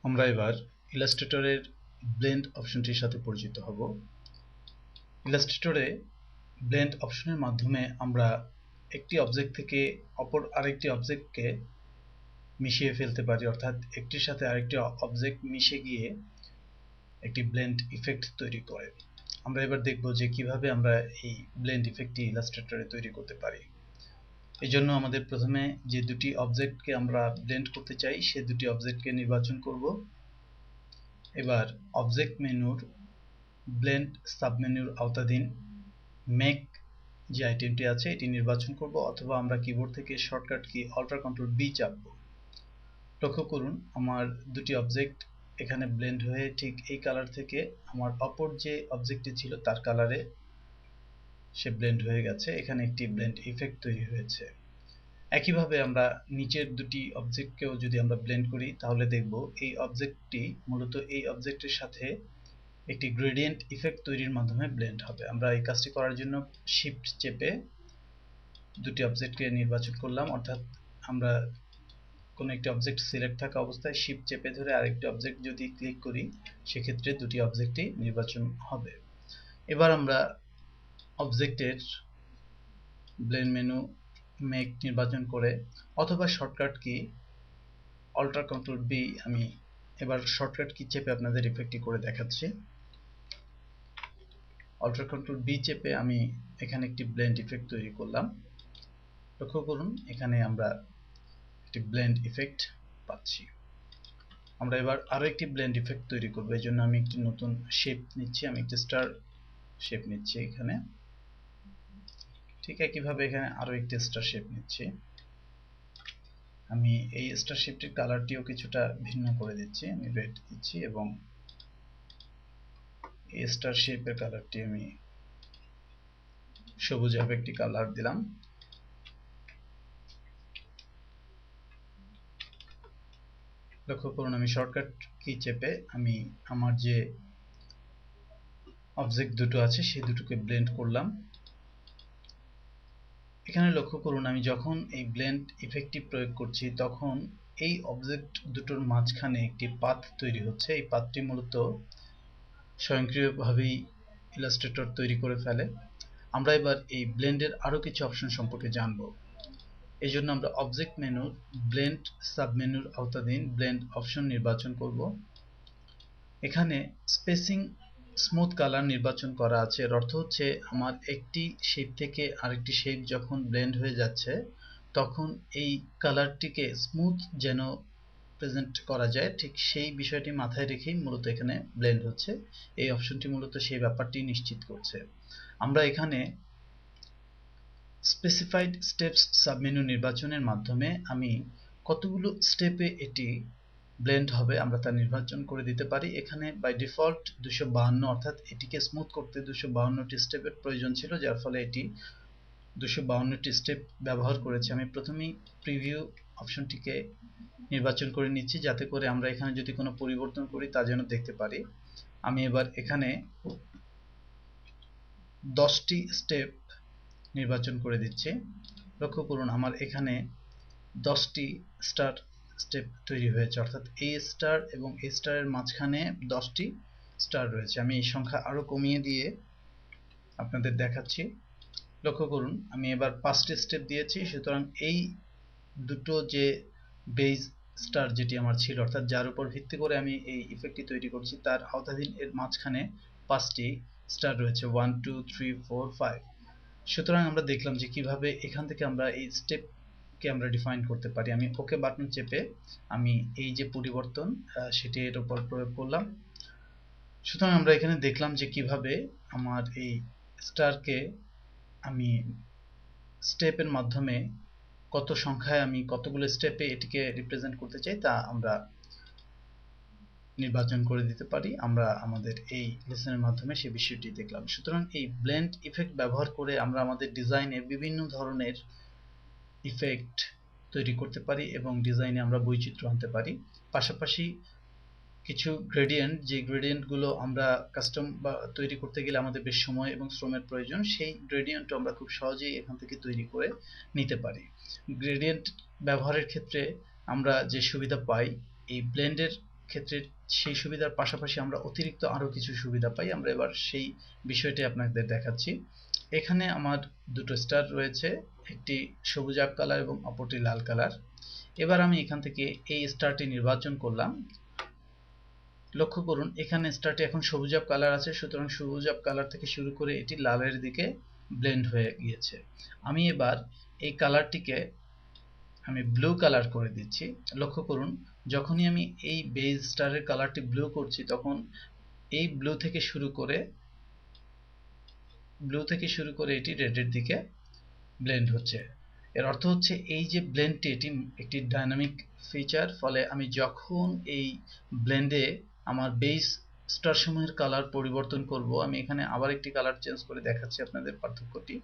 আমরা এবার ইলাস্ট্রেটরের ব্লেন্ড অপশনটির সাথে পরিচিত হব। ইলাস্ট্রেটরে ব্লেন্ড অপশনের মাধ্যমে আমরা একটি অবজেক্ট থেকে অপর আরেকটি অবজেক্টকে মিশিয়ে ফেলতে পারি, অর্থাৎ একটির সাথে আরেকটি অবজেক্ট মিশে গিয়ে একটি ব্লেন্ড ইফেক্ট তৈরি করে। আমরা এবার দেখব যে কিভাবে আমরা এই ব্লেন্ড ইফেক্টটি ইলাস্ট্রেটরে তৈরি করতে পারি। এই জন্য আমাদের প্রথমে যে দুটি অবজেক্টকে আমরা ব্লেন্ড করতে চাই সে দুটি অবজেক্টকে নির্বাচন করব। এবার অবজেক্ট মেনুর ব্লেন্ড সাবমেনুর আওতাধীন মেক যে আইটেমটি আছে এটি নির্বাচন করব, অথবা আমরা কিবোর্ড থেকে শর্টকাট কি Alt+Ctrl+B চাপব। লক্ষ্য করুন আমার দুটি অবজেক্ট এখানে ব্লেন্ড হয়ে ঠিক এই কালার থেকে আমার অপর যে অবজেক্টটি ছিল তার কালারে সে ব্লেন্ড হয়ে গেছে। এখানে একটি ব্লেন্ড ইফেক্ট তৈরি হয়েছে। একইভাবে আমরা নিচের দুটি অবজেক্টকেও যদি আমরা ব্লেন্ড করি তাহলে দেখব এই অবজেক্টটি মূলত এই অবজেক্টের সাথে একটি গ্রেডিয়েন্ট ইফেক্ট তৈরির মাধ্যমে ব্লেন্ড হবে। আমরা এই কাজটি করার জন্য শিফট চেপে দুটি অবজেক্টকে নির্বাচন করলাম, অর্থাৎ আমরা কোনো একটি অবজেক্ট সিলেক্ট থাকা অবস্থায় শিফট চেপে ধরে আরেকটি অবজেক্ট যদি ক্লিক করি সেক্ষেত্রে দুটি অবজেক্টই নির্বাচন হবে। এবার আমরা অবজেক্টের ব্লেন্ড মেনু মেক নির্বাচন করে অথবা শর্টকাট কি Alt+Ctrl+B, আমি এবার শর্টকাট কি চেপে আপনাদের ইফেক্টটি করে দেখাচ্ছি। Alt+Ctrl+B চেপে আমি এখানে একটি ব্লেন্ড ইফেক্ট তৈরি করলাম। লক্ষ্য করুন এখানে আমরা একটি ব্লেন্ড ইফেক্ট পাচ্ছি। আমরা এবার আরো একটি ব্লেন্ড ইফেক্ট তৈরি করব। এই জন্য আমি একটি নতুন শেপ নিচ্ছি, আমি একটি স্টার শেপ নিচ্ছি এখানে। ঠিক একইভাবে এখানে আরো একটি স্টার শেপ নিচ্ছি। আমি এই স্টার শেপটির কালারটিও কিছুটা ভিন্ন করে দিচ্ছি, আমি রেড দিচ্ছি এবং এই স্টার শেপের কালারটি আমি সবুজাভ একটি কালার দিলাম। লক্ষ্য করুন আমি শর্টকাট কি চেপে আমি আমার যে অবজেক্ট দুটো আছে সেই দুটোকে ব্লেন্ড করলাম। এখানে লক্ষ্য করুন আমি যখন এই ব্লেন্ড ইফেক্টটি প্রয়োগ করছি তখন এই অবজেক্ট দুটোর মাঝখানে একটি পাথ তৈরি হচ্ছে। এই পাথটি মূলত স্বয়ংক্রিয়ভাবেই ইলাস্ট্রেটর তৈরি করে ফেলে। আমরা এবার এই ব্লেন্ডের আরো কিছু অপশন সম্পর্কে জানব। এই জন্য আমরা অবজেক্ট মেনুর ব্লেন্ড সাবমেনুর আওতাধীন ব্লেন্ড অপশন নির্বাচন করব। এখানে স্পেসিং স্মুথ কালার নির্বাচন করা আছে। এর অর্থ হচ্ছে আমার একটি শেপ থেকে আরেকটি শেপ যখন ব্লেন্ড হয়ে যাচ্ছে তখন এই কালারটিকে স্মুথ যেন প্রেজেন্ট করা যায়, ঠিক সেই বিষয়টি মাথায় রেখেই মূলত এখানে ব্লেন্ড হচ্ছে। এই অপশনটি মূলত সেই ব্যাপারটি নিশ্চিত করছে। আমরা এখানে স্পেসিফাইড স্টেপস সাবমেনু নির্বাচনের মাধ্যমে আমি কতগুলো স্টেপে এটি ব্লেন্ড হবে আমরা তা নির্বাচন করে দিতে পারি। এখানে বাই ডিফল্ট 252, অর্থাৎ এটিকে স্মুথ করতে 252টি স্টেপের প্রয়োজন ছিল, যার ফলে এটি 252টি স্টেপ ব্যবহার করেছে। আমি প্রথমেই প্রিভিউ অপশনটিকে নির্বাচন করে নিচ্ছি যাতে করে আমরা এখানে যদি কোনো পরিবর্তন করি তা যেন দেখতে পারি। আমি এবার এখানে 10টি স্টেপ নির্বাচন করে দিচ্ছি। লক্ষ্য করুন আমার এখানে 10টি স্টার স্টেপ তৈরি হয়েছে, অর্থাৎ A স্টার এবং A স্টারের মাঝখানে 10টি স্টার রয়েছে। আমি এই সংখ্যা আরো কমিয়ে দিয়ে আপনাদের দেখাচ্ছি। লক্ষ্য করুন আমি এবার 5টি স্টেপ দিয়েছি, সুতরাং এই দুটো যে বেজ স্টার যেটি আমার ছিল, অর্থাৎ যার উপর ভিত্তি করে আমি এই ইফেক্টটি তৈরি করছি তার আওতাধীন এর মাঝখানে 5টি স্টার রয়েছে, 1 2 3 4 5। সুতরাং আমরা দেখলাম যে কিভাবে এখান থেকে আমরা এই স্টেপকে আমরা ডিফাইন করতে পারি। আমি ওকে বাটন চেপে আমি এই যে পরিবর্তন সেটি এর উপর প্রয়োগ করলাম। সুতরাং আমরা এখানে দেখলাম যে কিভাবে আমার এই স্টারকে আমি স্টেপের মাধ্যমে কত সংখ্যায় আমি কতগুলো স্টেপে এটিকে রিপ্রেজেন্ট করতে চাই তা আমরা নির্বাচন করে দিতে পারি। আমরা আমাদের এই লেসনের মাধ্যমে সেই বিষয়টি দেখলাম। সুতরাং এই ব্লেন্ড ইফেক্ট ব্যবহার করে আমরা আমাদের ডিজাইনে বিভিন্ন ধরনের ইফেক্ট তৈরি করতে পারি এবং ডিজাইনে আমরা বৈচিত্র্য আনতে পারি। পাশাপাশি কিছু গ্রেডিয়েন্ট, যে গ্রেডিয়েন্টগুলো আমরা কাস্টম বা তৈরি করতে গেলে আমাদের বেশ সময় এবং শ্রমের প্রয়োজন, সেই গ্রেডিয়েন্ট আমরা খুব সহজেই এখান থেকে তৈরি করে নিতে পারি। গ্রেডিয়েন্ট ব্যবহারের ক্ষেত্রে আমরা যে সুবিধা পাই এই ব্লেন্ডের ক্ষেত্রে সেই সুবিধার পাশাপাশি আমরা অতিরিক্ত আরও কিছু সুবিধা পাই। আমরা এবার সেই বিষয়টি আপনাদের দেখাচ্ছি। এখানে আমার দুটো স্টার রয়েছে, একটি সবুজাভ কালার এবং অপরটি লাল কালার। এবার আমি এখান থেকে এই স্টারটি নির্বাচন করলাম। লক্ষ্য করুন এখানে স্টারটি এখন সবুজাভ কালার আছে, সুতরাং সবুজাভ কালার থেকে শুরু করে এটি লালের দিকে ব্লেন্ড হয়ে গিয়েছে। আমি এবার এই কালারটিকে আমি ব্লু কালার করে দিচ্ছি। লক্ষ্য করুন যখনই আমি এই বেজ স্টারের কালারটি ব্লু করছি তখন এই ব্লু থেকে শুরু করে এটি রেডের দিকে ব্লেন্ড হচ্ছে। এর অর্থ হচ্ছে এই যে ব্লেন্ডটি, এটি একটি ডাইনামিক ফিচার। ফলে আমি যখন এই ব্লেন্ডে আমার বেস স্টার সমূহের কালার পরিবর্তন করব, আমি এখানে আবার একটি কালার চেঞ্জ করে দেখাচ্ছি আপনাদের পার্থক্যটি,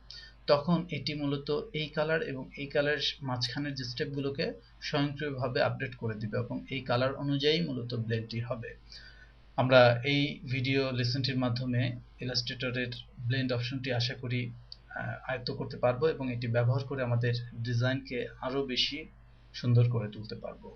তখন এটি মূলত এই কালার এবং এই কালারের মাঝখানের যে স্টেপগুলোকে স্বয়ংক্রিয়ভাবে আপডেট করে দিবে এবং এই কালার অনুযায়ী মূলত ব্লেন্ডটি হবে। আমরা এই ভিডিও লেসনটির মাধ্যমে ইলাস্ট্রেটরের ব্লেন্ড অপশনটি আশা করি আয়ত্ত করতে পারবো এবং এটি ব্যবহার করে আমাদের ডিজাইনকে আরো বেশি সুন্দর করে তুলতে পারবো।